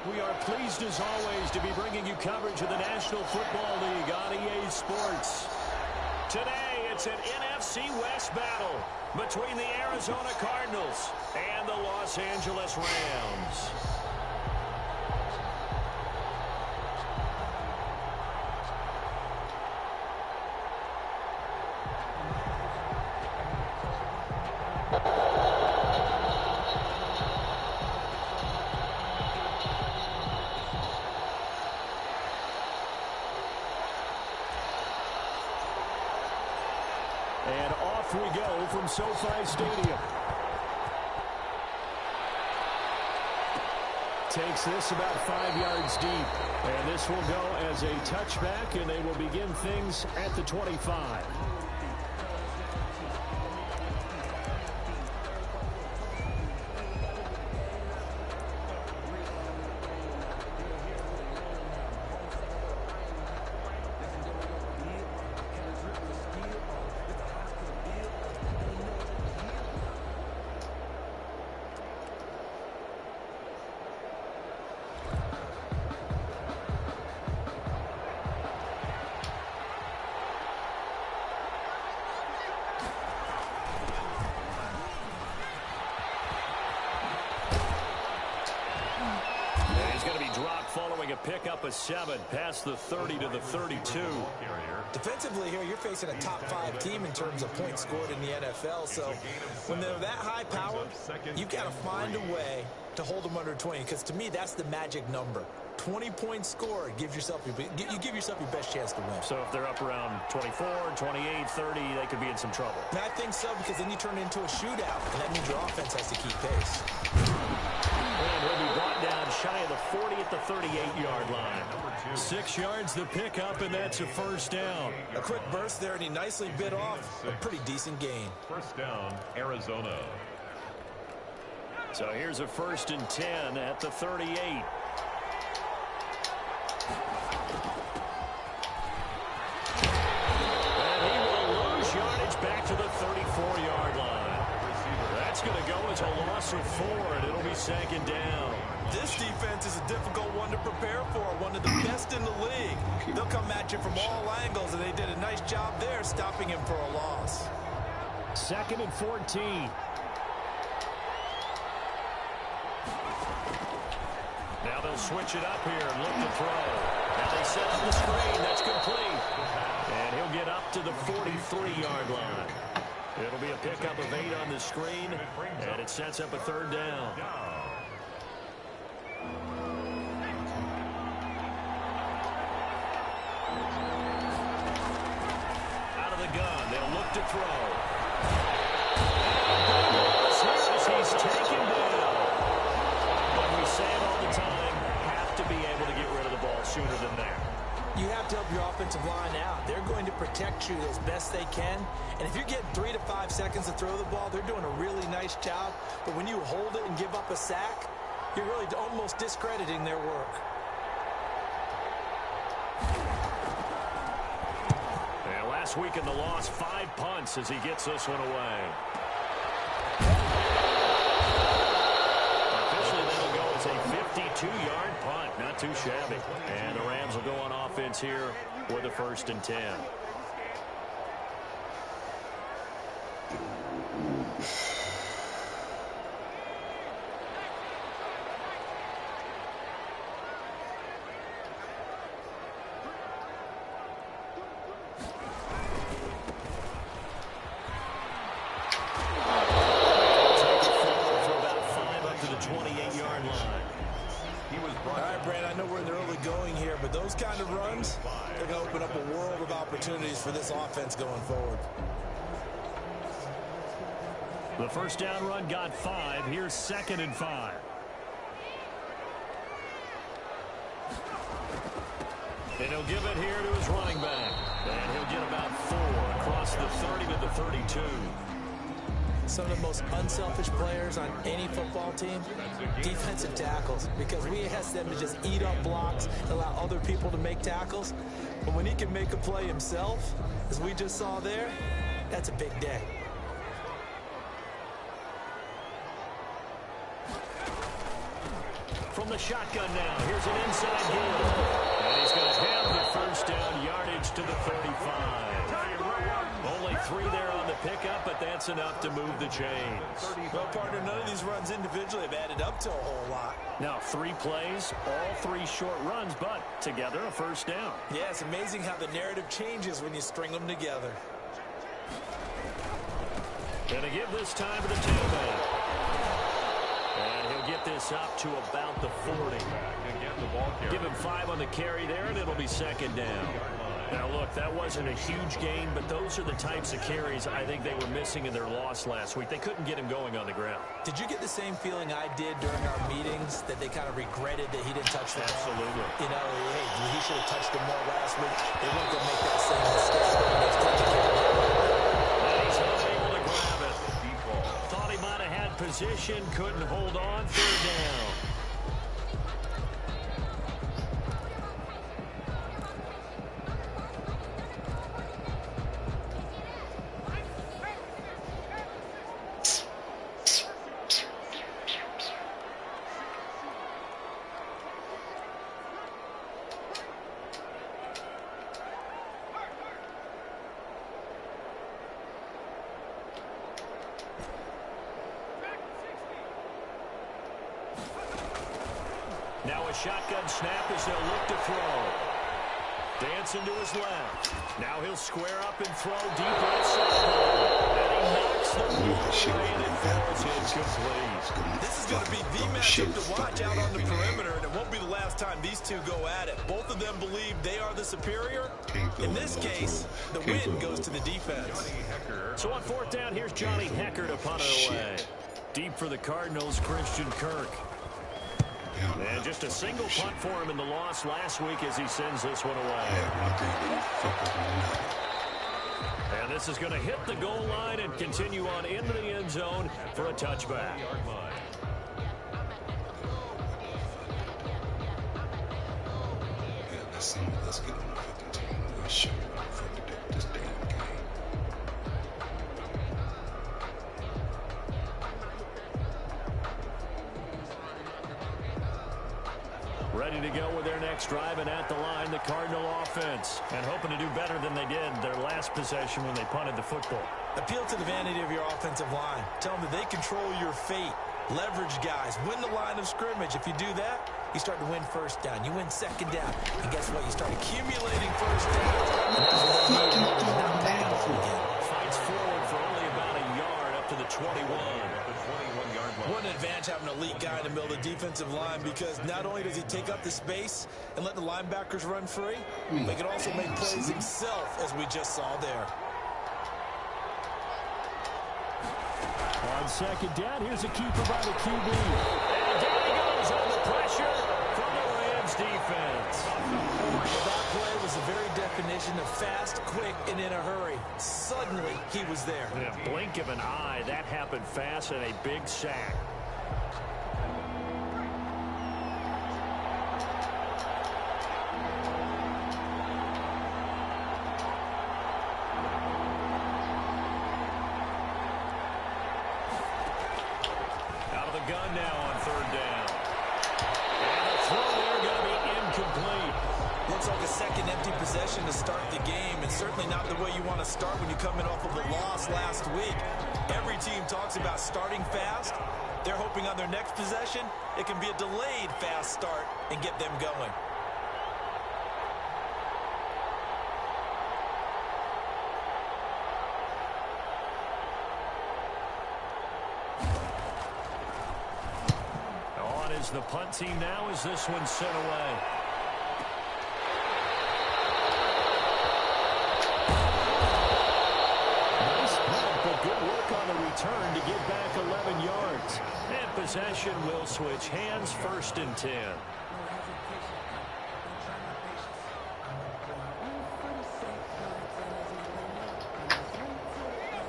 We are pleased as always to be bringing you coverage of the National Football League on EA Sports. Today, it's an NFC West battle between the Arizona Cardinals and the Los Angeles Rams. And off we go from SoFi Stadium. Takes this about 5 yards deep. And this will go as a touchback, and they will begin things at the 25. Following a pickup of 7 past the 30 to the 32. Defensively here, you're facing a top 5 team in terms of points scored in the NFL. So when they're that high powered, you've got to find a way to hold them under 20. Because to me, that's the magic number. 20 points scored gives yourself you give yourself your best chance to win. So if they're up around 24, 28, 30, they could be in some trouble. And I think so, because then you turn it into a shootout, and that means your offense has to keep pace. And he'll be brought down shy of the 40 at the 38-yard line. 6 yards the pickup, and that's a first down. A quick burst there, and he nicely bit off a pretty decent gain. First down, Arizona. So here's a 1st and 10 at the 38. And he will lose yardage back to the 34-yard line. That's going to go as a loss of 4, and it'll be 2nd down. This defense is a difficult one to prepare for, one of the best in the league. They'll come at you from all angles, and they did a nice job there stopping him for a loss. 2nd and 14. Now they'll switch it up here and look to throw. Now they set up the screen. That's complete. And he'll get up to the 43-yard line. It'll be a pickup of 8 on the screen, and it sets up a 3rd down. Out of the gun, they'll look to throw. He's taken down. But we say it all the time, have to be able to get rid of the ball sooner than that. You have to help your offensive line out. They're going to protect you as best they can. And if you're getting 3 to 5 seconds to throw the ball, they're doing a really nice job. But when you hold it and give up a sack, you're really almost discrediting their work. And last week in the loss, 5 punts as he gets this one away. Officially, that'll go as a 52-yard punt. Not too shabby. And the Rams will go on offense here with a 1st and 10. For this offense going forward. The 1st down run got 5. Here's 2nd and 5. And he'll give it here to his running back. And he'll get about 4 across the 30 to the 32. Some of the most unselfish players on any football team, defensive tackles, because we ask them to just eat up blocks, allow other people to make tackles. But when he can make a play himself, as we just saw there, that's a big day. From from the shotgun now. Here's an inside give. And he's going to have the first down yardage to the 35. Only 3 there on the pickup, but that's enough to move the chains. Well, partner, none of these runs individually have added up to a whole lot. Now 3 plays, all 3 short runs, but together a first down. Yeah, it's amazing how the narrative changes when you string them together. Going to give this time to the tailback. And he'll get this up to about the 40. Give him 5 on the carry there, and it'll be second down. Now, look, that wasn't a huge gain, but those are the types of carries I think they were missing in their loss last week. They couldn't get him going on the ground. Did you get the same feeling I did during our meetings, that they kind of regretted that he didn't touch the ball? Absolutely. You know, hey, he should have touched him more last week. They weren't going to make that same mistake against Kentucky. And he's not able to grab it. Thought he might have had position, couldn't hold on, 3rd down. Now a shotgun snap as they'll look to throw. Dancing to his left. Now he'll square up and throw deep right side. And he knocks the ball away and it falls incomplete. This is going to be the matchup to watch out on the perimeter, and it won't be the last time these two go at it. Both of them believe they are the superior. In this case, the win goes to the defense. So on 4th down, here's Johnny Hecker to punt it away. Deep for the Cardinals, Christian Kirk. And just a single punt for him in the loss last week as he sends this one away. And this is going to hit the goal line and continue on into the end zone for a touchback. Let's get on the fucking team. We'll show you how to fucking do this damn game. Ready to go with their next drive, and at the line, the Cardinal offense. And hoping to do better than they did their last possession when they punted the football. Appeal to the vanity of your offensive line. Tell them that they control your fate. Leverage guys. Win the line of scrimmage. If you do that, you start to win first down. You win second down. And guess what? You start accumulating first downs. And that's what they need in order to not back off again. Fights forward for only about a yard up to the 21. What an advantage having an elite guy in the middle of the defensive line, because not only does he take up the space and let the linebackers run free, but he can also make plays himself, as we just saw there. On second down, here's a keeper by the QB. And there he goes under pressure from the Rams defense. That play was the very definition of fast, quick, and in a hurry. Suddenly, he was there. In a blink of an eye, that happened fast and a big sack. Out of the gun now on 3rd down. And the throw there going to be incomplete. Looks like a second empty possession to start the game, and certainly not the way you want to start when you're coming off of a loss last week. Every team talks about starting fast. They're hoping on their next possession, it can be a delayed fast start and get them going. On is the punt team now as this one's sent away. Nice punt, but good work on the return to get back 11 yards. And possession will switch hands, 1st and 10.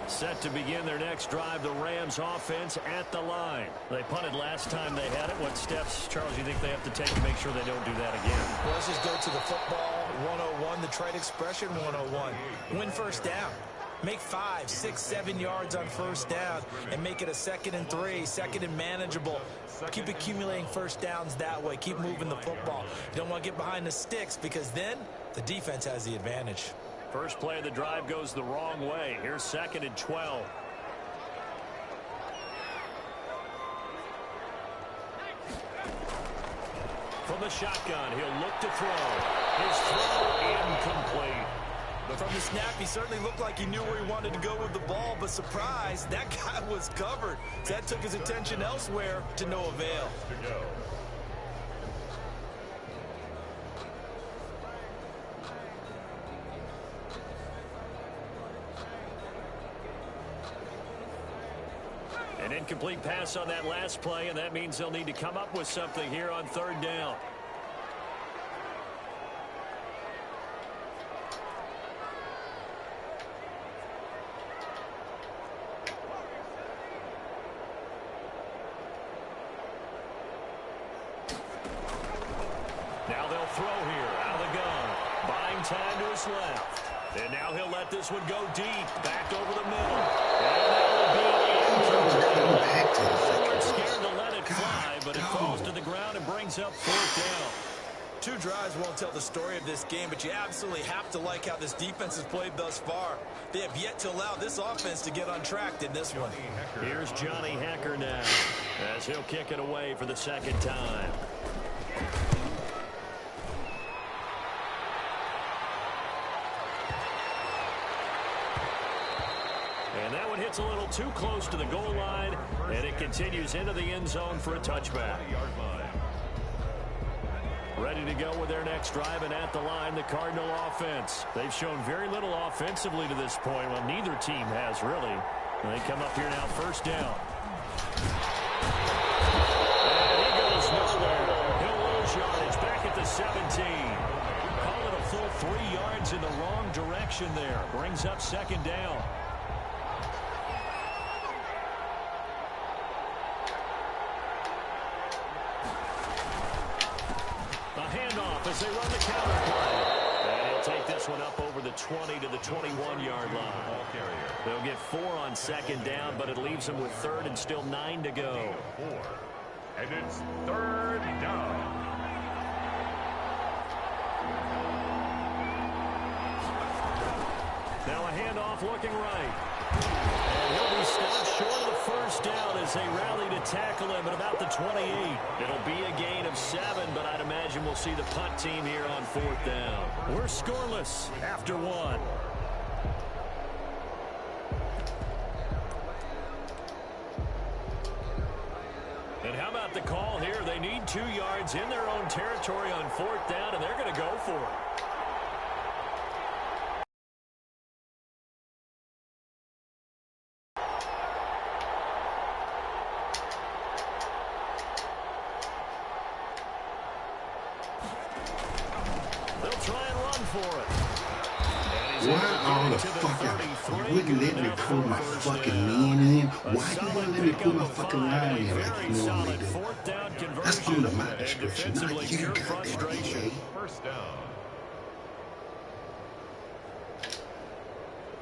Set to begin their next drive, the Rams offense at the line. They punted last time they had it. What steps, Charles, you think they have to take to make sure they don't do that again? Well, let's just go to the football 101, the trade expression 101. Win first down. Make 5, 6, 7 yards on first down and make it a 2nd and 3, 2nd and manageable. Keep accumulating first downs that way. Keep moving the football. You don't want to get behind the sticks because then the defense has the advantage. First play of the drive goes the wrong way. Here's 2nd and 12. From the shotgun, he'll look to throw. His throw incomplete. But from the snap, he certainly looked like he knew where he wanted to go with the ball, but surprise, that guy was covered. So that took his attention elsewhere to no avail. An incomplete pass on that last play, and that means they'll need to come up with something here on 3rd down. Now they'll throw here out of the gun. Buying time to his left. And now he'll let this one go deep. Back over the middle. And that will be incomplete. Scared to let it fly, but it falls to the ground and brings up 4th down. 2 drives won't tell the story of this game, but you absolutely have to like how this defense has played thus far. They have yet to allow this offense to get untracked in this one. Here's Johnny Hecker now as he'll kick it away for the 2nd time. And that one hits a little too close to the goal line, and it continues into the end zone for a touchback. Ready to go with their next drive, and at the line, the Cardinal offense. They've shown very little offensively to this point. Well, neither team has, really. And they come up here now, 1st down. And he goes nowhere. He'll lose yardage back at the 17. Call it a full 3 yards in the wrong direction there. Brings up 2nd down. As they run the counter play. And he'll take this one up over the 20 to the 21-yard line. They'll get 4 on 2nd down, but it leaves them with 3rd and still 9 to go. And it's 3rd down. Now a handoff looking right. And he'll be stopped short of the 1st down as they rally to tackle him at about the 28. It'll be a gain of 7, but I'd imagine we'll see the punt team here on 4th down. We're scoreless after 1. And how about the call here? They need 2 yards in their own territory on 4th down, and they're going to go for it. Why all the fucking, you wouldn't let me pull my fucking men in? Why you wouldn't let me pull my fucking line in like you normally do? That's under my description, not your goddamn EA. 1st down.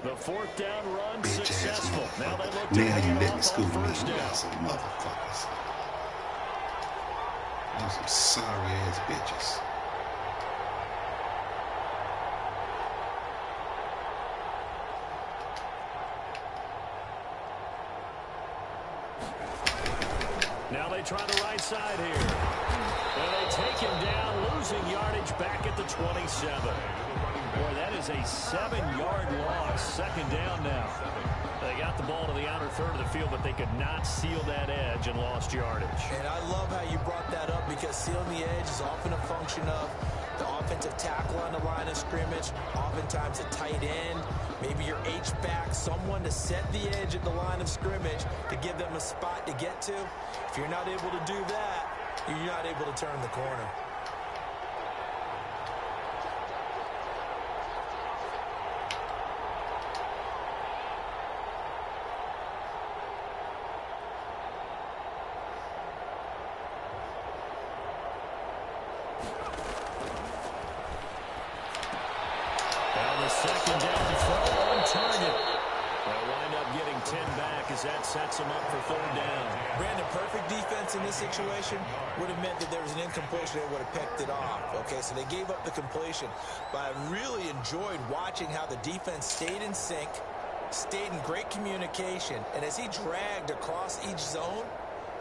The 4th down run Bitch successful. ass Now they look motherfucker. to Now you hand let me off school on me, 1st down. some motherfuckers. Those some sorry ass bitches. Now they try the right side here. And they take him down, losing yardage back at the 27. Boy, that is a 7-yard loss. 2nd down now. They got the ball to the outer third of the field, but they could not seal that edge and lost yardage. And I love how you brought that up because sealing the edge is often a function of the offensive tackle on the line of scrimmage, oftentimes a tight end, maybe your H-back, someone to set the edge at the line of scrimmage to give them a spot to get to. If you're not able to do that, you're not able to turn the corner. Now the 2nd down throw on target. that sets him up for third down. Brandon, perfect defense in this situation would have meant that there was an incompletion that would have picked it off. Okay, so they gave up the completion. But I really enjoyed watching how the defense stayed in sync, stayed in great communication, and as he dragged across each zone,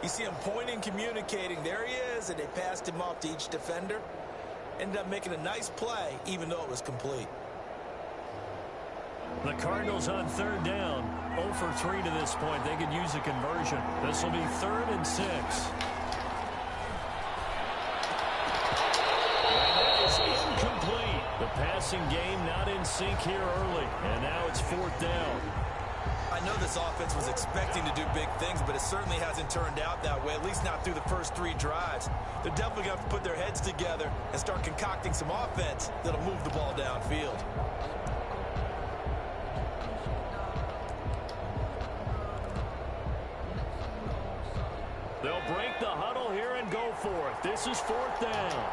you see him pointing, communicating. There he is, and they passed him off to each defender. Ended up making a nice play, even though it was complete. The Cardinals on third down, 0 for 3 to this point. They could use a conversion. This will be 3rd and 6. And that is incomplete. The passing game not in sync here early, and now it's 4th down. I know this offense was expecting to do big things, but it certainly hasn't turned out that way, at least not through the first 3 drives. They're definitely going to have to put their heads together and start concocting some offense that'll move the ball downfield. They'll break the huddle here and go for it. This is 4th down.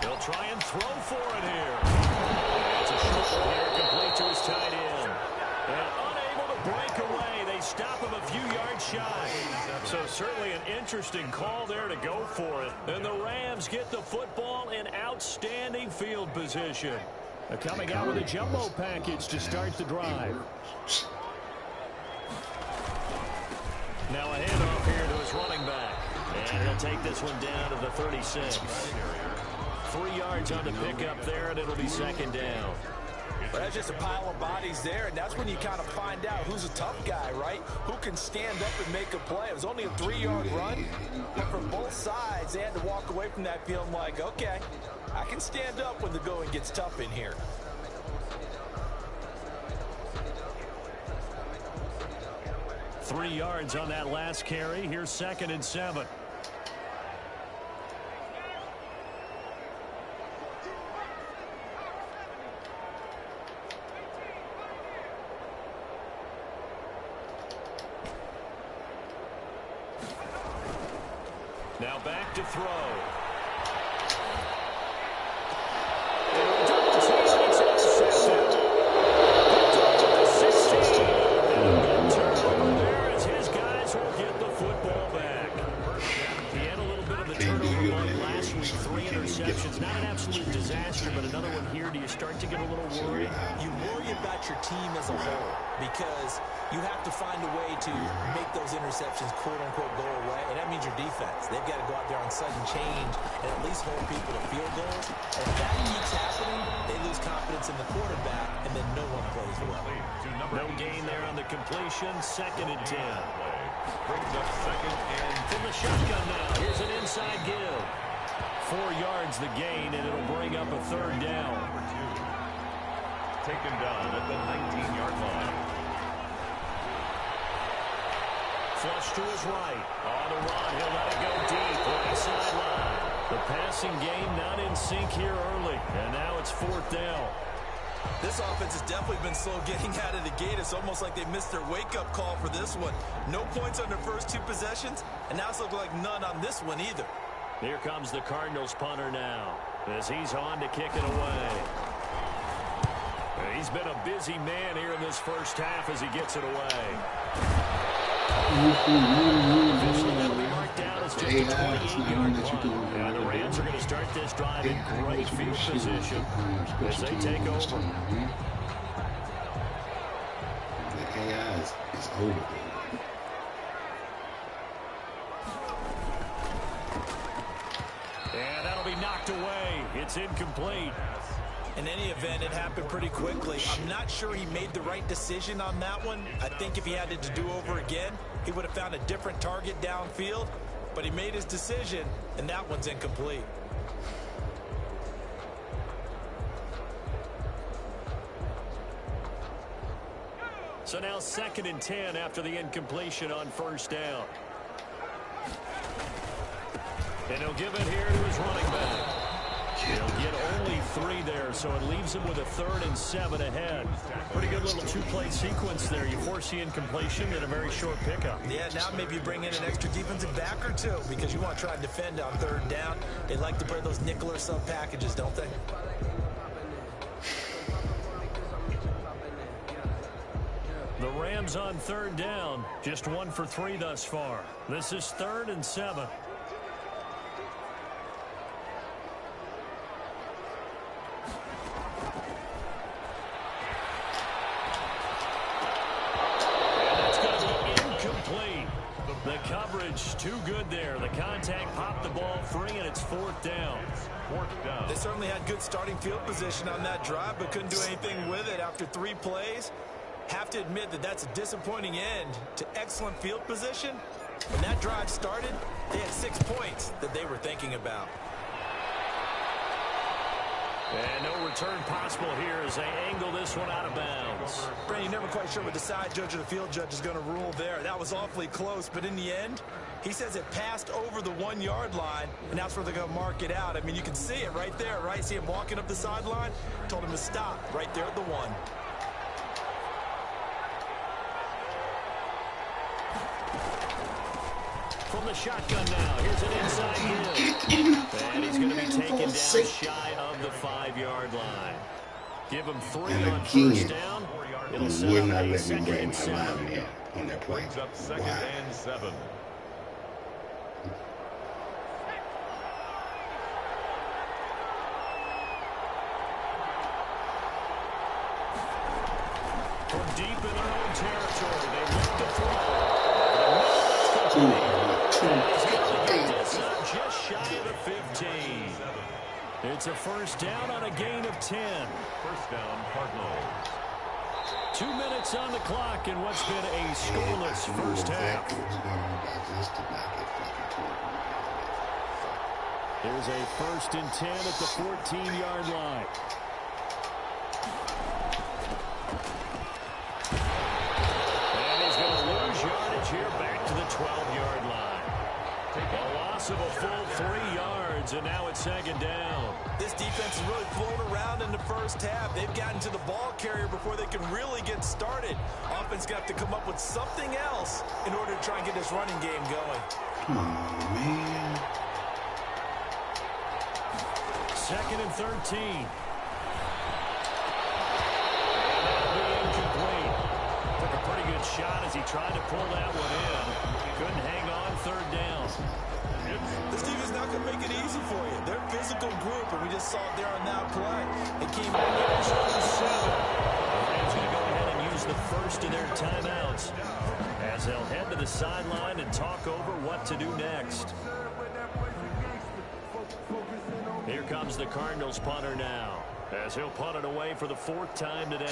They'll try and throw for it here. It's a short one here, complete to his tight end. And unable to break away. They stop him a few yards shy. So certainly an interesting call there to go for it. And the Rams get the football in outstanding field position. They're coming out with a jumbo package to start the drive. Now a handoff here to his running back. And he'll take this one down to the 36. 3 yards on the pickup there, and it'll be 2nd down. But that's just a pile of bodies there, and that's when you kind of find out who's a tough guy, right? Who can stand up and make a play. It was only a 3-yard run, but for both sides, they had to walk away from that feeling like, okay, I can stand up when the going gets tough in here. Three yards on that last carry. Here's 2nd and 7. Now back to throw. Not an absolute disaster, but another one here. Do you start to get a little worried? You worry about your team as a whole because you have to find a way to make those interceptions, quote-unquote, go away, and that means your defense. They've got to go out there on sudden change and at least hold people to field goals. And if that keeps happening, they lose confidence in the quarterback, and then no one plays well. No gain there on the completion. 2nd and 10. Brings up 2nd and from the shotgun now. Here's an inside give. 4 yards the gain, and it'll bring up a 3rd down. Taken down at the 19-yard line. Flush to his right. On the run, he'll let it go deep. Right sideline. The passing game not in sync here early, and now it's 4th down. This offense has definitely been slow getting out of the gate. It's almost like they missed their wake-up call for this one. No points on their first 2 possessions, and now it's looking like none on this one either. Here comes the Cardinals punter now as he's on to kick it away. He's been a busy man here in this first half as he gets it away. Officially, that'll be marked down as just a 28-yard run. And the Rams are going to start this drive in great field position as they take over. The AI is over. And that'll be knocked away. It's incomplete. In any event, it happened pretty quickly. I'm not sure he made the right decision on that one. I think if he had it to do over again, he would have found a different target downfield. But he made his decision, and that one's incomplete. So now 2nd and 10 after the incompletion on 1st down. And he'll give it here to his running back. He'll get only 3 there, so it leaves him with a 3rd and 7 ahead. Pretty good little 2-play sequence there. You force the incompletion and a very short pickup. Yeah, now maybe you bring in an extra defensive back or 2 because you want to try and defend on 3rd down. They like to play those nickel or sub packages, don't they? The Rams on third down. Just 1 for 3 thus far. This is 3rd and 7. The coverage too good there. The contact popped the ball free, and it's 4th down. They certainly had good starting field position on that drive, but couldn't do anything with it after 3 plays. Have to admit that that's a disappointing end to excellent field position. When that drive started, they had 6 points that they were thinking about. And no return possible here as they angle this one out of bounds. Brandon, you're never quite sure what the side judge or the field judge is going to rule there. That was awfully close, but in the end, he says it passed over the 1-yard line, and that's where they're going to mark it out. I mean, you can see it right there, right? See him walking up the sideline? Told him to stop right there at the 1. From the shotgun now, here's an inside hit. And he's going to be taken down shy of the 5-yard line. Give him 3 on first down. It'll set up a 2nd and 7. On that play. Brings up 2nd and 7. From deep in their own territory, they look to throw. Just shy of the 15. It's a first down on a gain of 10. First down, Cardinals. 2 minutes on the clock in what's been a scoreless first half. There's a 1st and 10 at the 14-yard line. And he's going to lose yardage here back to the 12-yard line. A loss of a full 3 yards, and now it's 2nd down. This defense has really flown around in the first half. They've gotten to the ball carrier before they can really get started. Offense going to have to come up with something else in order to try and get this running game going. Come on, man. 2nd and 13. Incomplete. Took a pretty good shot as he tried to pull that one in. Couldn't hang on 3rd down. This team is not going to make it easy for you. They're a physical group, and we just saw it there on that play. It came back in 7. The Rams going to go ahead and use the first of their timeouts as they'll head to the sideline and talk over what to do next. Here comes the Cardinals punter now, as he'll punt it away for the 4th time today.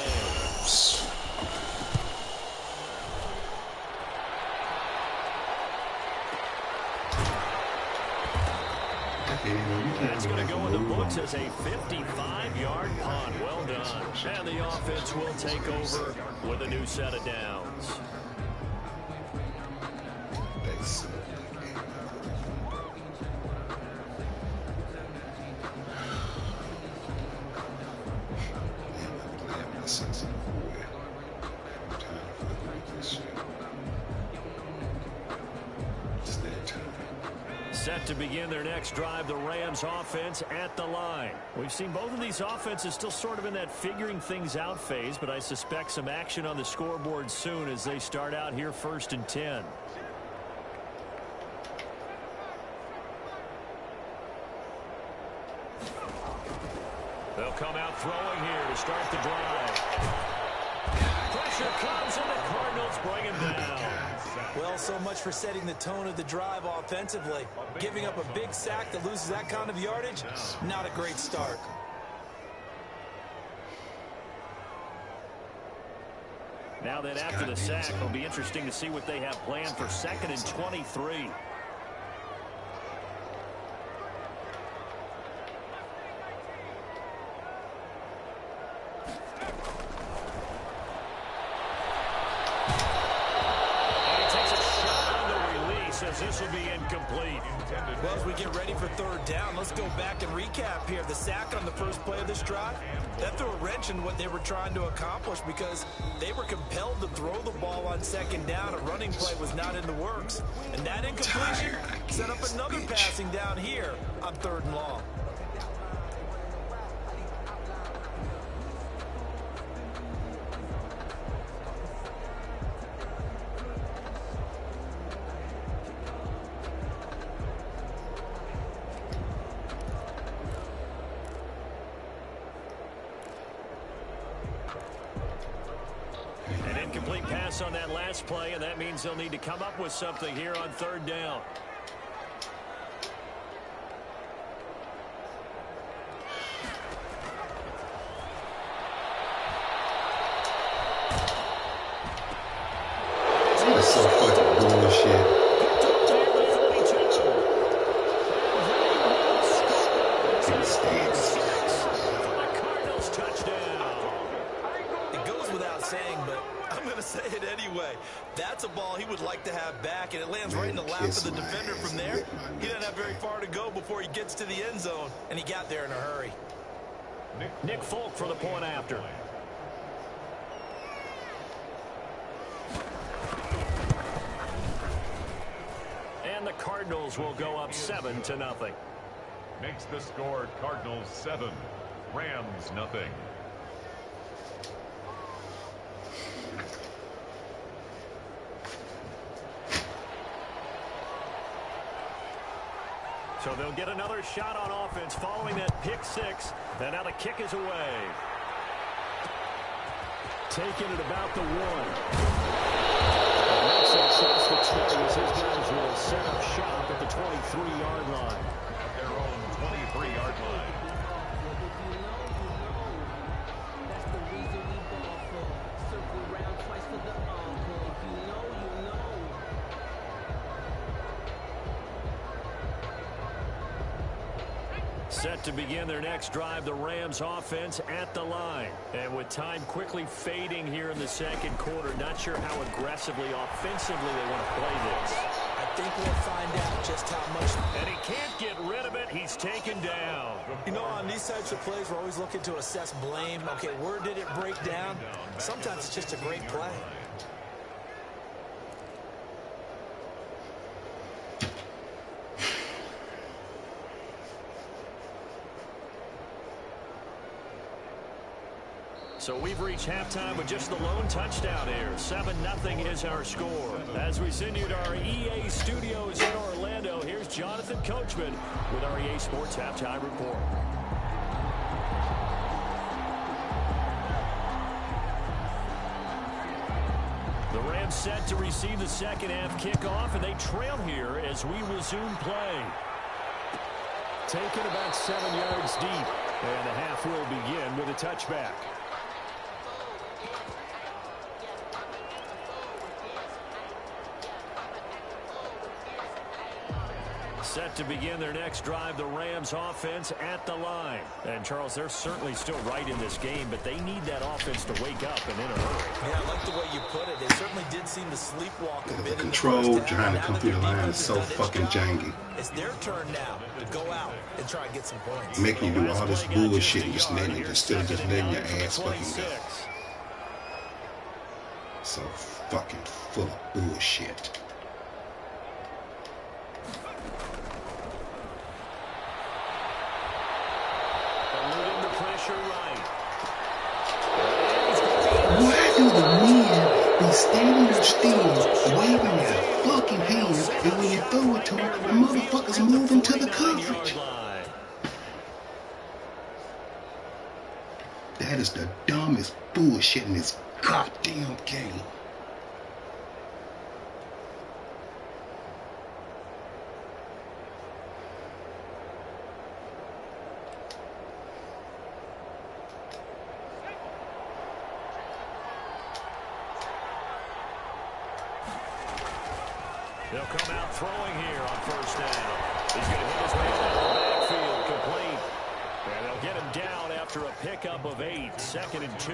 It's going to go in the books as a 55-yard punt. Well done. And the offense will take over with a new set of downs. Set to begin their next drive, the Rams offense at the line. We've seen both of these offenses still sort of in that figuring things out phase, but I suspect some action on the scoreboard soon as they start out here 1st and 10. They'll come out throwing here to start the drive. Pressure comes and the Cardinals bring him down. Well, so much for setting the tone of the drive offensively. Giving up a big sack that loses that kind of yardage, not a great start. Now that after the sack, it'll be interesting to see what they have planned for 2nd and 23. This will be incomplete. Well, as we get ready for 3rd down, let's go back and recap here. The sack on the first play of this drive, that threw a wrench in what they were trying to accomplish because they were compelled to throw the ball on 2nd down. A running play was not in the works. And that incompletion set up another passing down here on 3rd and long. Incomplete pass on that last play, and that means they'll need to come up with something here on third down. That is so fucking bullshit. Saying, but I'm going to say it anyway. That's a ball he would like to have back, and it lands right in the lap of the defender from there. He doesn't have very far to go before he gets to the end zone, and he got there in a hurry. Nick Folk for the point after. And the Cardinals will go up 7-0. Makes the score Cardinals 7, Rams nothing. So they'll get another shot on offense following that pick six. And now the kick is away. Taking it about the 1. And that's across the 20 as his guys will set up shop at the 23-yard line. At their own 23-yard line. Set to begin their next drive, the Rams offense at the line. And with time quickly fading here in the second quarter, not sure how aggressively, offensively they want to play this. I think we'll find out just how much. And he can't get rid of it. He's taken down. You know, on these types of plays, we're always looking to assess blame. Okay, where did it break down? Sometimes it's just a great play. So we've reached halftime with just the lone touchdown here. 7-0 is our score. As we send you to our EA studios in Orlando, here's Jonathan Coachman with our EA Sports Halftime Report. The Rams set to receive the second half kickoff, and they trail here as we resume play. Taken about 7 yards deep, and the half will begin with a touchback. Set to begin their next drive, the Rams offense at the line. And, Charles, they're certainly still right in this game, but they need that offense to wake up and in a hurry. Yeah, I like the way you put it. They certainly did seem to sleepwalk a bit. The control trying to come through the line is so fucking janky. It's their turn now to go out and try and get some points. Making you do all this bullshit and just letting it, instead of just letting your ass fucking go. So fucking full of bullshit. Why do the men be standing there still, waving their fucking hands, and when you throw it to them, the motherfuckers moving to the coverage? That is the dumbest bullshit in this goddamn game. They'll come out throwing here on first down. He's going to hit his man out of the backfield, complete. And they'll get him down after a pickup of 8, 2nd and 2.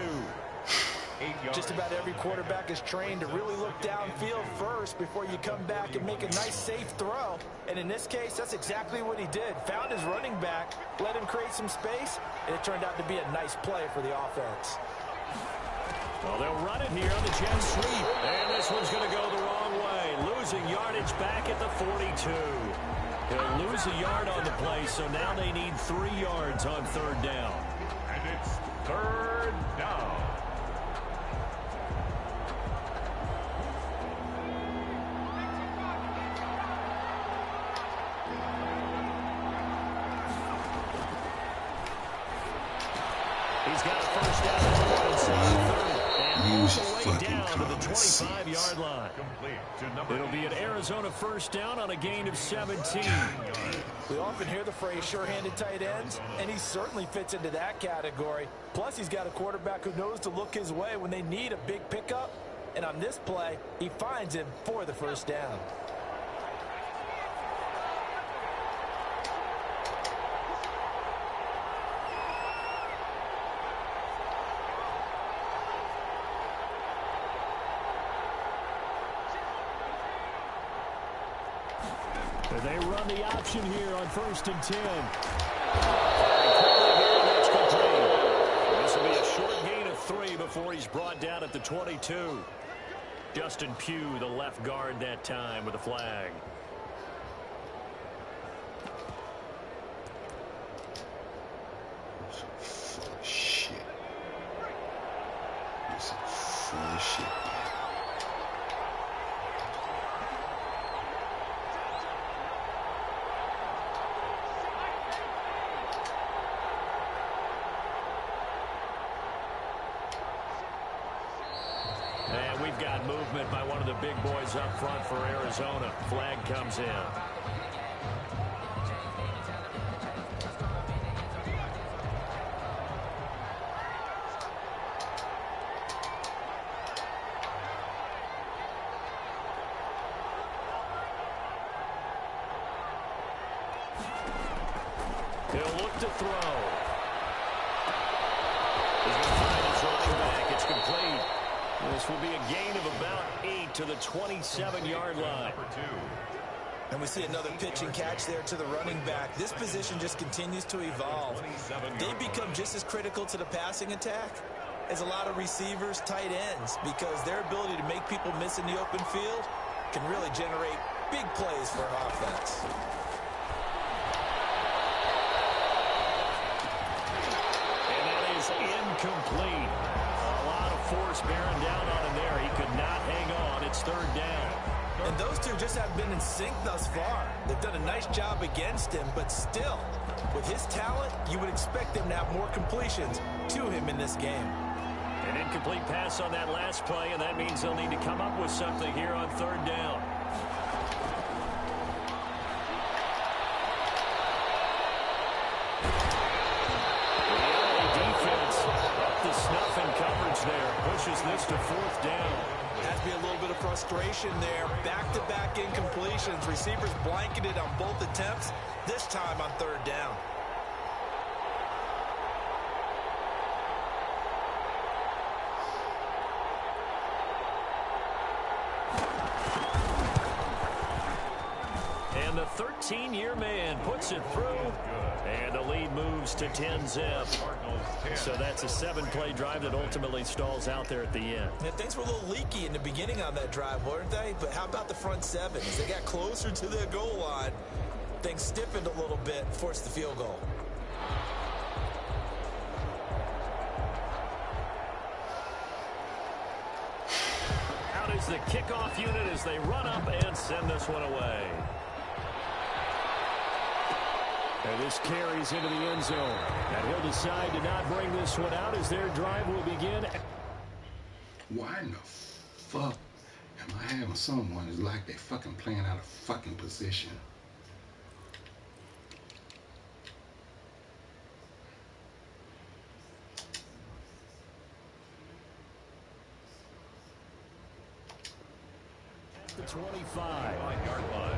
Just about every quarterback is trained to really look downfield first before you come back and make a nice, safe throw. And in this case, that's exactly what he did. Found his running back, let him create some space, and it turned out to be a nice play for the offense. Well, they'll run it here on the jet sweep. And this one's going to go the wrong way. Losing yardage back at the 42. He'll lose a yard on the play, so now they need 3 yards on third down. And it's third down. He's got a first down. Use your the way fucking down to the common 25-yard line. It'll be an Arizona first down on a gain of 17. We often hear the phrase sure-handed tight ends, and he certainly fits into that category. Plus, he's got a quarterback who knows to look his way when they need a big pickup. And on this play, he finds him for the first down. They run the option here on 1st and 10. This will be a short gain of 3 before he's brought down at the 22. Justin Pugh, the left guard that time with a flag. Full of shit. This is full of shit. And we've got movement by one of the big boys up front for Arizona. Flag comes in. He'll look to throw. He's going to find his running back. It's complete. This will be a gain of about 8 to the 27-yard line. And we see another pitch and catch there to the running back. This position just continues to evolve. They become just as critical to the passing attack as a lot of receivers, tight ends, because their ability to make people miss in the open field can really generate big plays for an offense. And that is incomplete. A lot of force bearing down on him there. He could not hang on. It's 3rd down. And those two just have been in sync thus far. They've done a nice job against him, but still, with his talent, you would expect them to have more completions to him in this game. An incomplete pass on that last play, and that means they'll need to come up with something here on 3rd down. The defense up to snuff in coverage there. Pushes this to 4th down. Has to be a little bit of frustration there. Back-to-back incompletions. Receivers blanketed on both attempts, this time on 3rd down. And the 13-year man puts it through. And the lead moves to 10-zip. So that's a 7-play drive that ultimately stalls out there at the end. Yeah, things were a little leaky in the beginning on that drive, weren't they? But how about the front 7? As they got closer to their goal line, things stiffened a little bit, forced the field goal. Out is the kickoff unit as they run up and send this one away. And this carries into the end zone. And he'll decide to not bring this one out as their drive will begin. Why in the fuck am I having someone that's like they fucking playing out of fucking position? The 25-yard line.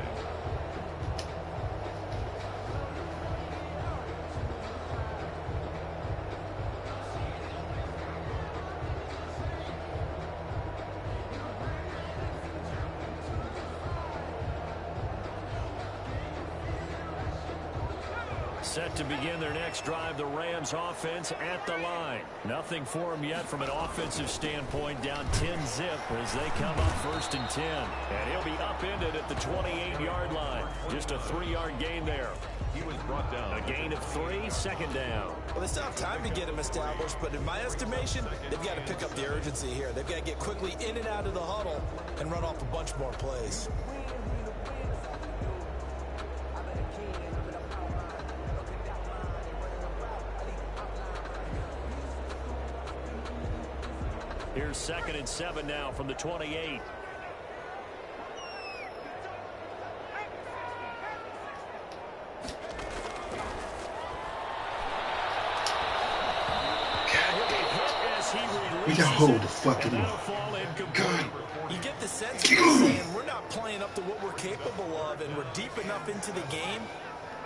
Set to begin their next drive, the Rams offense at the line. Nothing for them yet from an offensive standpoint, down 10-zip as they come up 1st and 10. And he'll be upended at the 28-yard line. Just a 3-yard gain there. He was brought down. A gain of 3, 2nd down. Well, they still have time to get him established, but in my estimation, they've got to pick up the urgency here. They've got to get quickly in and out of the huddle and run off a bunch more plays. Here's 2nd and 7 now from the 28. We gotta hold the fucking God. You get the sense of saying we're not playing up to what we're capable of, and we're deep enough into the game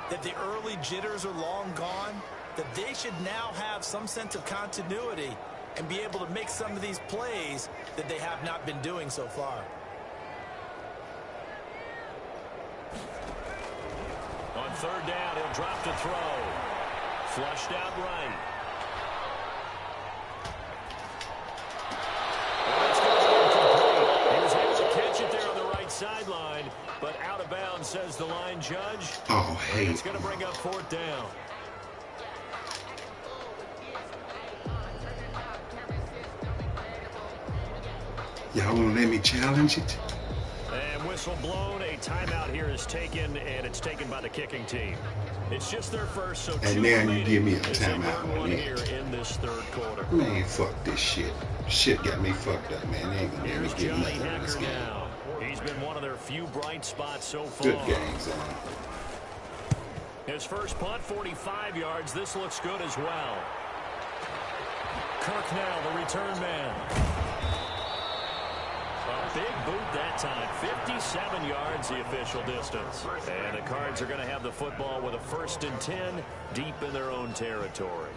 that the early jitters are long gone, that they should now have some sense of continuity and be able to make some of these plays that they have not been doing so far. On 3rd down, he'll drop to throw. Flushed out right. Sideline, but out of bounds, says the line judge. Oh, hey. It's going to bring up 4th down. Y'all want to let me challenge it? And whistle blown. A timeout here is taken, and it's taken by the kicking team. It's just their first, so and now you give me a timeout on here in this 3rd quarter. Man, fuck this shit. Shit got me fucked up, man. They ain't gonna let me get nothing in this game. Now. He's been one of their few bright spots so far. Good game, son. His first punt, 45 yards. This looks good as well. Kirk now, the return man. A big boot that time. 57 yards, the official distance. And the Cards are going to have the football with a 1st and 10 deep in their own territory.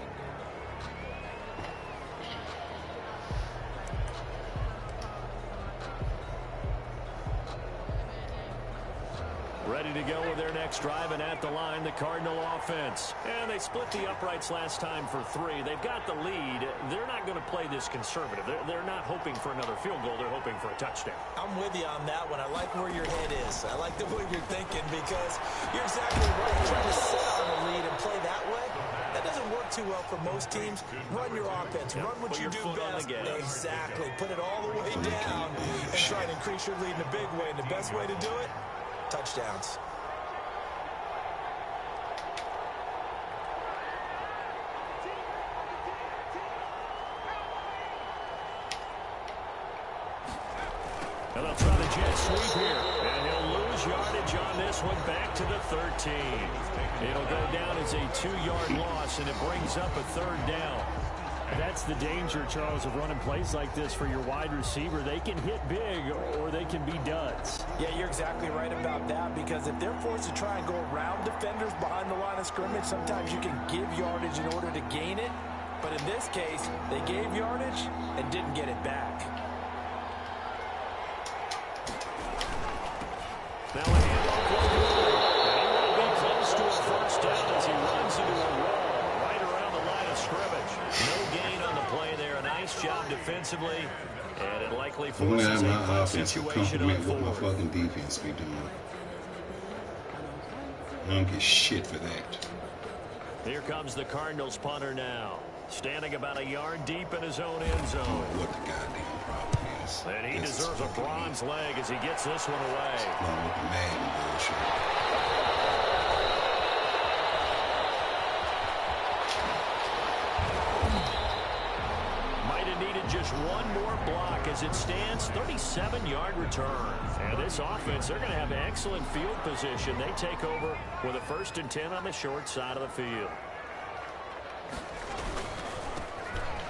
Ready to go with their next drive, and at the line, the Cardinal offense. And they split the uprights last time for 3. They've got the lead. They're not going to play this conservative. They're not hoping for another field goal. They're hoping for a touchdown. I'm with you on that one. I like where your head is. I like the way you're thinking, because you're exactly right. Trying to sit on the lead and play that way, that doesn't work too well for most teams. Run your offense. Run what you do best. Exactly. Put it all the way down and try and increase your lead in a big way. And the best way to do it, touchdowns. And they'll try the jet sweep here. And he'll lose yardage on this one, back to the 13. It'll go down as a 2-yard loss, and it brings up a 3rd down. That's the danger, Charles, of running plays like this for your wide receiver. They can hit big, or they can be duds. Yeah, you're exactly right about that, because if they're forced to try and go around defenders behind the line of scrimmage, sometimes you can give yardage in order to gain it. But in this case, they gave yardage and didn't get it back. Now a handoff. And he will be close to a 1st down as he runs into a wall right around the line of scrimmage. No gain on the play there. A nice job defensively. And it likely forces a punt situation on 4th. What my fucking defense be doing. I don't get shit for that. Here comes the Cardinals punter now. Standing about a yard deep in his own end zone. What the goddamn problem is. And he deserves a bronze leg as he gets this one away. Along with the Madden bullshit. Might have needed just one more block. As it stands, 37-yard return. And this offense, they're going to have excellent field position. They take over with a 1st and 10 on the short side of the field.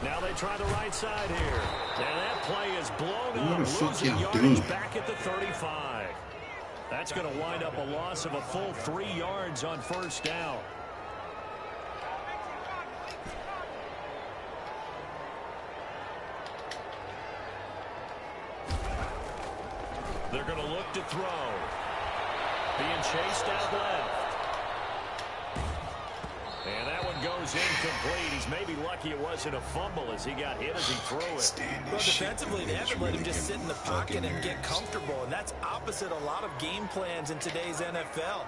Now they try the right side here. And that play is blown up. Losing yardage back at the 35. That's going to wind up a loss of a full 3 yards on 1st down. They're going to look to throw. Being chased out left. And that one goes incomplete. He's maybe lucky it wasn't a fumble as he got hit as he threw it. Well, defensively, they haven't let him just sit in the pocket and get comfortable, and that's opposite a lot of game plans in today's NFL.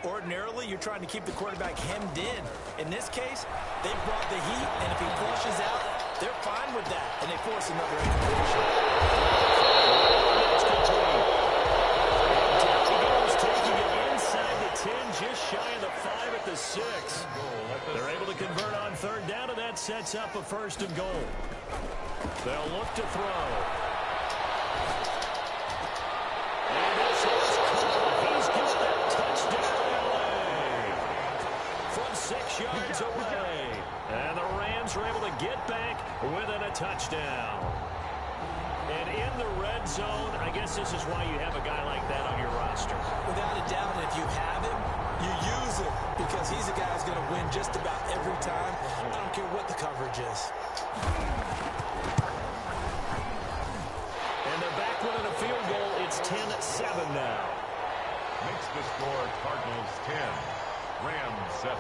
Ordinarily, you're trying to keep the quarterback hemmed in. In this case, they brought the heat, and if he flushes out, they're fine with that, and they force another incompletion. Taking it inside the 10, just shy of the 5 at the 6. They're able to convert on 3rd down, and that sets up a 1st and goal. They'll look to throw. And this is caught. He's got that touchdown LA from 6 yards away. And the Rams are able to get back within a touchdown. And in the red zone, I guess this is why you have a guy like that on your roster. Without a doubt, and if you have him, you use him because he's a guy who's going to win just about every time. I don't care what the coverage is. And they're back within a field goal. It's 10-7 now. Makes the score Cardinals 10, Rams 7.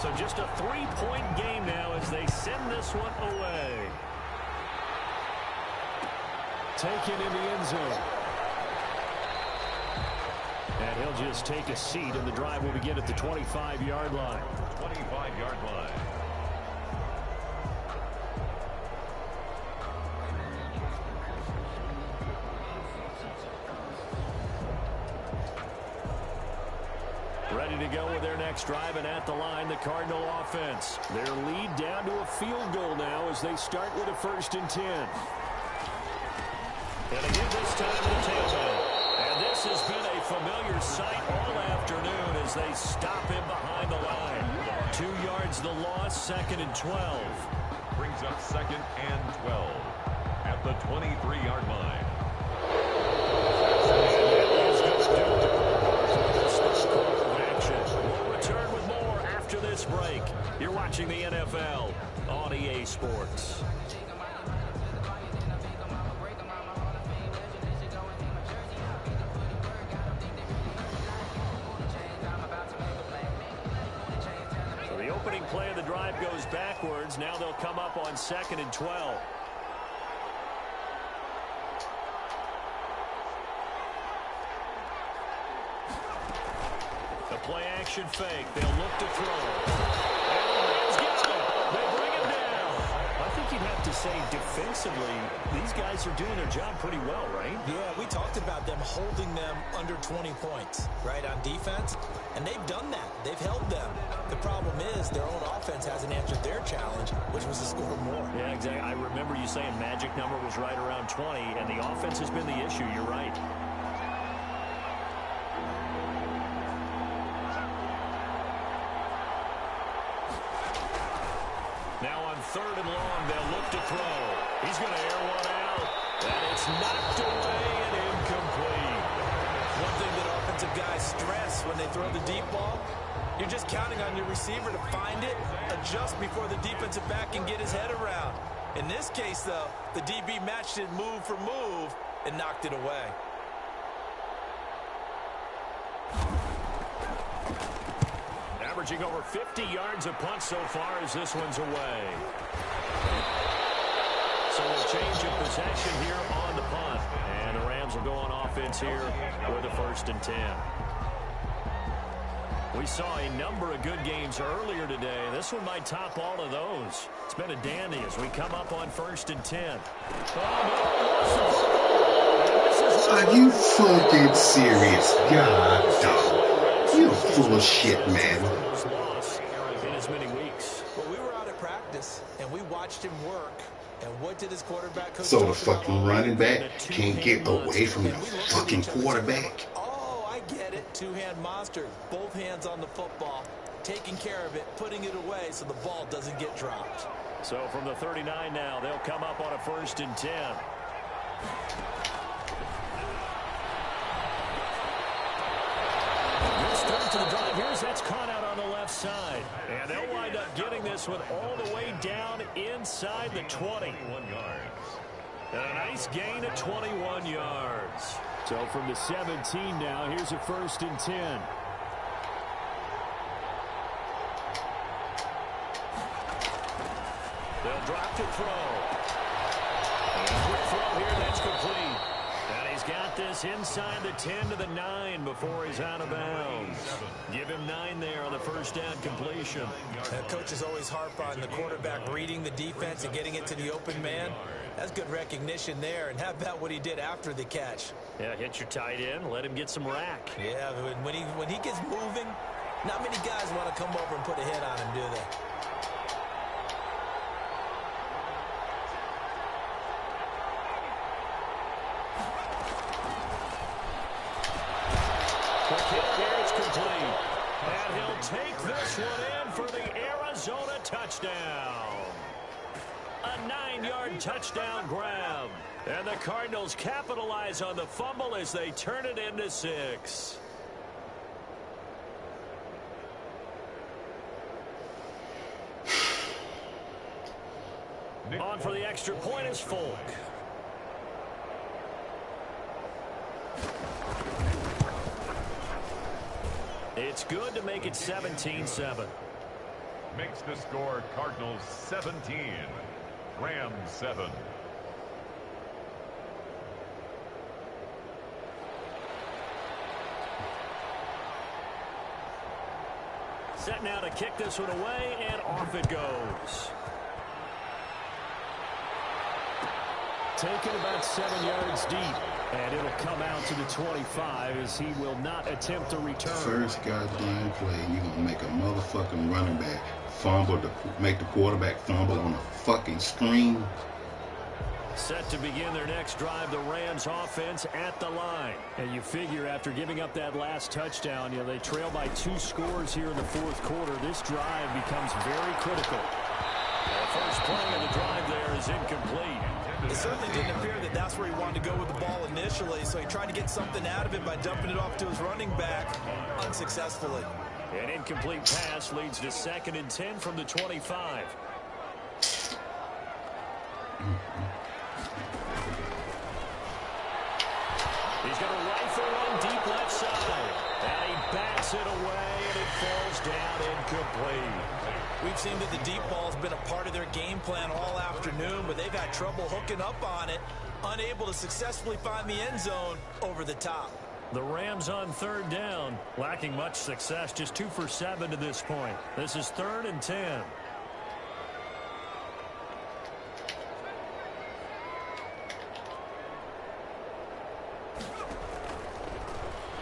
So just a 3-point game now as they send this one away. Taken in the end zone. And he'll just take a seat, and the drive will begin at the 25-yard line. 25-yard line. Ready to go with their next drive, and at the line, the Cardinal offense. Their lead down to a field goal now as they start with a 1st and 10. And again this time to the tailback. And this has been a familiar sight all afternoon as they stop him behind the line. 2 yards the loss, 2nd and 12. Brings up 2nd and 12 at the 23-yard line. We'll return with more after this break. You're watching the NFL on EA Sports. So the opening play of the drive goes backwards. Now they'll come up on 2nd and 12. Play action fake. They'll look to throw. And the Rams get him. They bring him down. I think you'd have to say defensively, these guys are doing their job pretty well, right? Yeah, we talked about them holding them under 20 points, right, on defense. And they've done that. They've held them. The problem is their own offense hasn't answered their challenge, which was to score more. Yeah, exactly. I remember you saying magic number was right around 20, and the offense has been the issue. You're right. Now on 3rd and long, they'll look to throw. He's going to air one out. And it's knocked away and incomplete. One thing that offensive guys stress when they throw the deep ball, you're just counting on your receiver to find it, adjust before the defensive back can get his head around. In this case, though, the DB matched it move for move and knocked it away. Averaging over 50 yards a punt so far as this one's away. So we'll change of possession here on the punt. And the Rams will go on offense here with a 1st and 10. We saw a number of good games earlier today. This one might top all of those. It's been a dandy as we come up on 1st and 10. Are you fucking serious? God, dog. You're full of shit, man. In as many weeks. Well, we were out at practice, and we watched him work. And what did his quarterback coach So the fucking running back can't get away from the fucking quarterback. Oh, I get it. Two-hand monster. Both hands on the football. Taking care of it, putting it away so the ball doesn't get dropped. So from the 39 now, they'll come up on a 1st and 10. Start to the drive. Here's that's caught out on the left side. And they'll wind up getting this one all the way down inside the 20. 21 yards. And a nice gain of 21 yards. So from the 17 now, here's a 1st and 10. They'll drop to throw. And a quick throw here, that's complete. And he's got this inside the 10 to the 9 before he's out of bounds. Give him 9 there on the first down completion. Coaches always harp on the quarterback reading the defense and getting it to the open man. That's good recognition there. And how about what he did after the catch? Yeah, hit your tight end, let him get some rack. Yeah, when he gets moving, not many guys want to come over and put a hit on him, do they? The kick here is complete. And he'll take this one in for the Arizona touchdown. A 9-yard touchdown grab. And the Cardinals capitalize on the fumble as they turn it into 6. On for the extra point is Folk. It's good to make it 17-7. Makes the score Cardinals 17, Rams 7. Set now to kick this one away, and off it goes. Taken about 7 yards deep, and it'll come out to the 25 as he will not attempt to return. First goddamn play, you're going to make a motherfucking running back fumble to make the quarterback fumble on a fucking screen. Set to begin their next drive, the Rams offense at the line. And you figure after giving up that last touchdown, they trail by 2 scores here in the fourth quarter. This drive becomes very critical. The first play of the drive there is incomplete. It certainly didn't appear that that's where he wanted to go with the ball initially, so he tried to get something out of it by dumping it off to his running back unsuccessfully. An incomplete pass leads to 2nd and 10 from the 25. He's got a rifle one deep left side. And he backs it away, and it falls down incomplete. We've seen that the deep ball has been a part of their game plan all afternoon, but they've had trouble hooking up on it, unable to successfully find the end zone over the top. The Rams on 3rd down, lacking much success, just 2 for 7 to this point. This is 3rd and 10.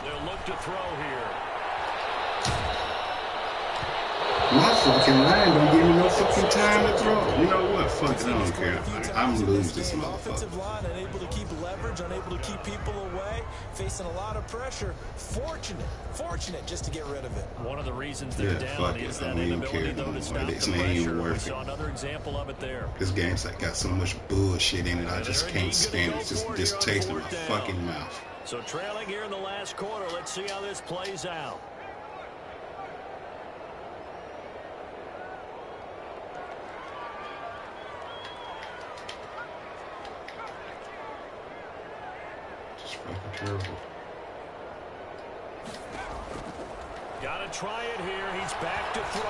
They'll look to throw here. My fucking line don't give me no fucking time to throw. You know what? Fuck it, I don't care. I'm gonna lose this motherfucker. Offensive line unable to keep leverage, unable to keep people away, facing a lot of pressure. Fortunate just to get rid of it. One of the reasons they're down is that inability, though, to stop the pressure. We saw another example of it there. This game's like got so much bullshit in it, I just can't stand it. It's just distaste in my fucking mouth. So trailing here in the last quarter, let's see how this plays out. Terrible. Gotta try it here. He's back to throw.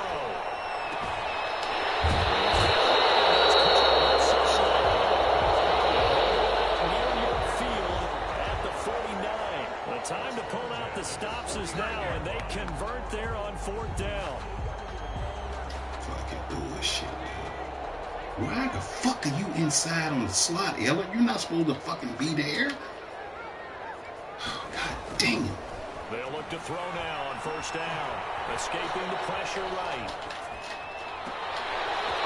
Near midfield at the 49. The time to pull out the stops is now, and they convert there on 4th down. Fucking bullshit. Why the fuck are you inside on the slot, Ella? You're not supposed to fucking be there. God dang it. They'll look to throw now on 1st down. Escaping the pressure right.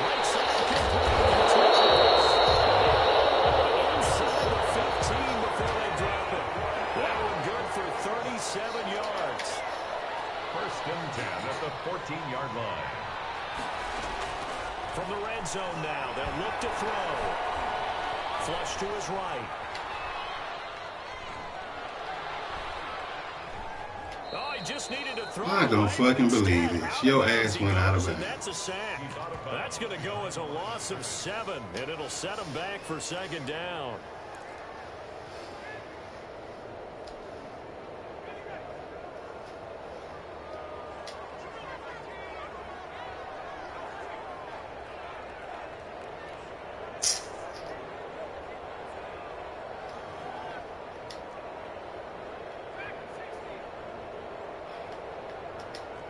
Right side complete. Inside the 15 before they drop it. That one good for 37 yards. 1st and 10 at the 14-yard line. From the red zone now, they'll look to throw. Flush to his right. Oh, he just needed to throw. I don't fucking believe this. Your ass went out of bounds. That's a sack. That's going to go as a loss of 7, and it'll set him back for 2nd down.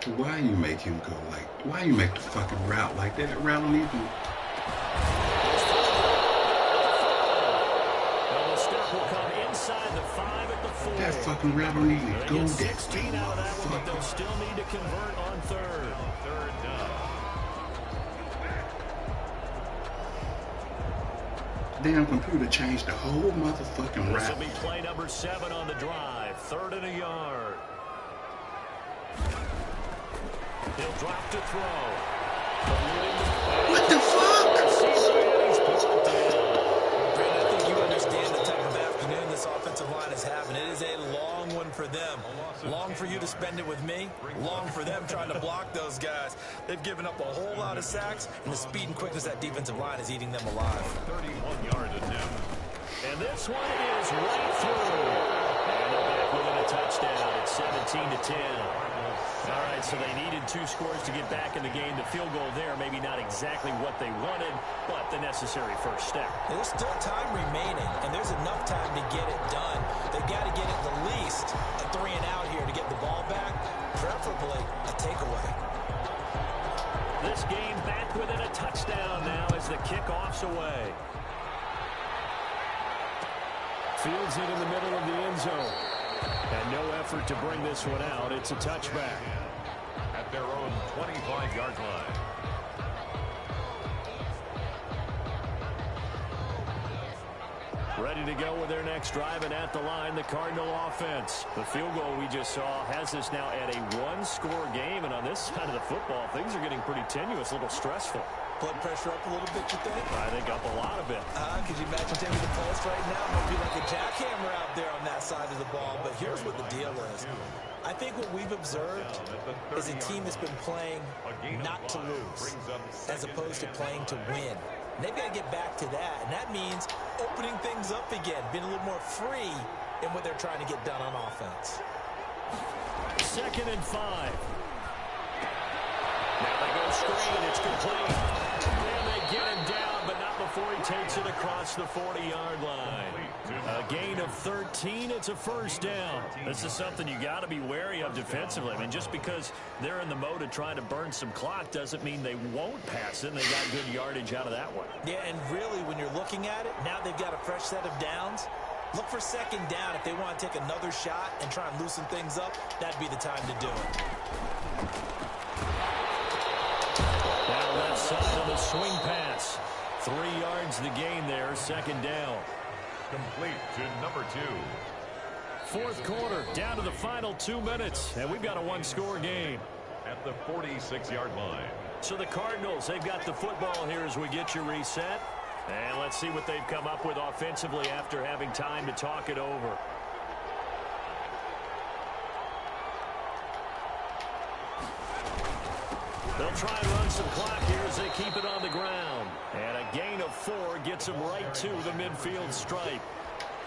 Why you make him go like? Why you make the fucking route like that? That route don't even. Well, the step will come inside the 5 at the 4. That fucking route don't even They go get that 16 out of that one, but they'll motherfucker. still need to convert on 3rd. Third down. Damn computer changed the whole motherfucking This will route. be play number 7 on the drive. 3rd and a yard. He'll drop to throw. What the fuck? Brandon, I think you understand the type of afternoon this offensive line is having. It is a long one for them. Long for you to spend it with me. Long for them trying to block those guys. They've given up a whole lot of sacks, and the speed and quickness of that defensive line is eating them alive. 31-yard attempt. And this one is right through. And they're back within a touchdown. It's 17-10. All right, so they needed 2 scores to get back in the game. The field goal there, maybe not exactly what they wanted, but the necessary first step. There's still time remaining, and there's enough time to get it done. They've got to get at the least a 3 and out here to get the ball back, preferably a takeaway. This game back within a touchdown now as the kickoff's away. Fields it in the middle of the end zone. And no effort to bring this one out. It's a touchback. At their own 25-yard line. Ready to go with their next drive, and at the line, the Cardinal offense. The field goal we just saw has us now at a 1-score game, and on this side of the football, things are getting pretty tenuous, a little stressful. Blood pressure up a little bit, you think? I think up a lot of it. Could you imagine taking the pulse right now? It might be like a jackhammer out there on that side of the ball. But here's what the deal is. I think what we've observed is a team that's been playing not to lose as opposed to playing to win. And they've got to get back to that. And that means opening things up again, being a little more free in what they're trying to get done on offense. 2nd and 5. Now they go screen. It's complete. And they get him down, but not before he takes it across the 40-yard line. A gain of 13. It's a first down. This is something you got to be wary of defensively. I mean, just because they're in the mode of trying to burn some clock doesn't mean they won't pass it. And they got good yardage out of that one. Yeah, and really, when you're looking at it, now they've got a fresh set of downs. Look for 2nd down. If they want to take another shot and try and loosen things up, that'd be the time to do it. Now left side on the swing pass. 3 yards the gain there, 2nd down. Complete to number 2. 4th quarter, down to the final 2 minutes, and we've got a 1-score game. At the 46-yard line. So the Cardinals, they've got the football here as we get you reset. And let's see what they've come up with offensively after having time to talk it over. They'll try and run some clock here as they keep it on the ground. And a gain of 4 gets them right to the midfield stripe.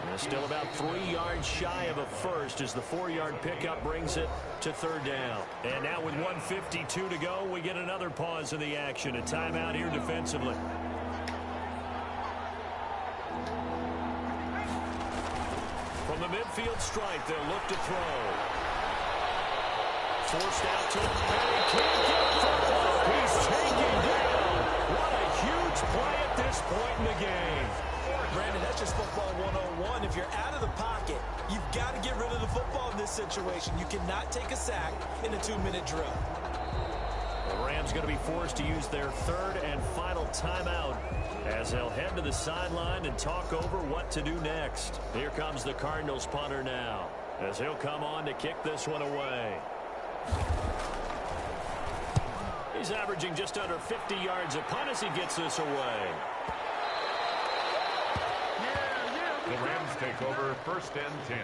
And they're still about 3 yards shy of a first as the 4-yard pickup brings it to 3rd down. And now with 1:52 to go, we get another pause in the action. A timeout here defensively. From the midfield stripe, they'll look to throw. Forced out to him, and he can't get football. He's taken down. What a huge play at this point in the game. Brandon, that's just football 101. If you're out of the pocket, you've got to get rid of the football in this situation. You cannot take a sack in a 2-minute drill. The Rams going to be forced to use their 3rd and final timeout as they'll head to the sideline and talk over what to do next. Here comes the Cardinals punter now as he'll come on to kick this one away. He's averaging just under 50 yards a punt as he gets this away. The Rams take over 1st and 10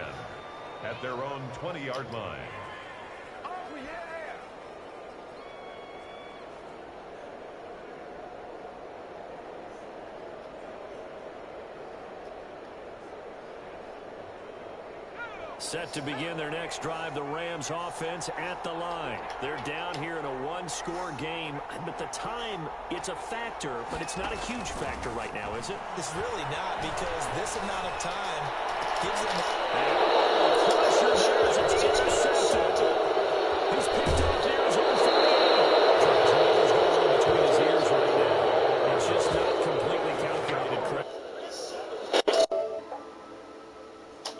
at their own 20-yard line. Set to begin their next drive, the Rams offense at the line. They're down here in a 1-score game, but the time, it's a factor, but it's not a huge factor right now, is it? It's really not, because this amount of time gives them... Pressure there as it's intercepted. He's picked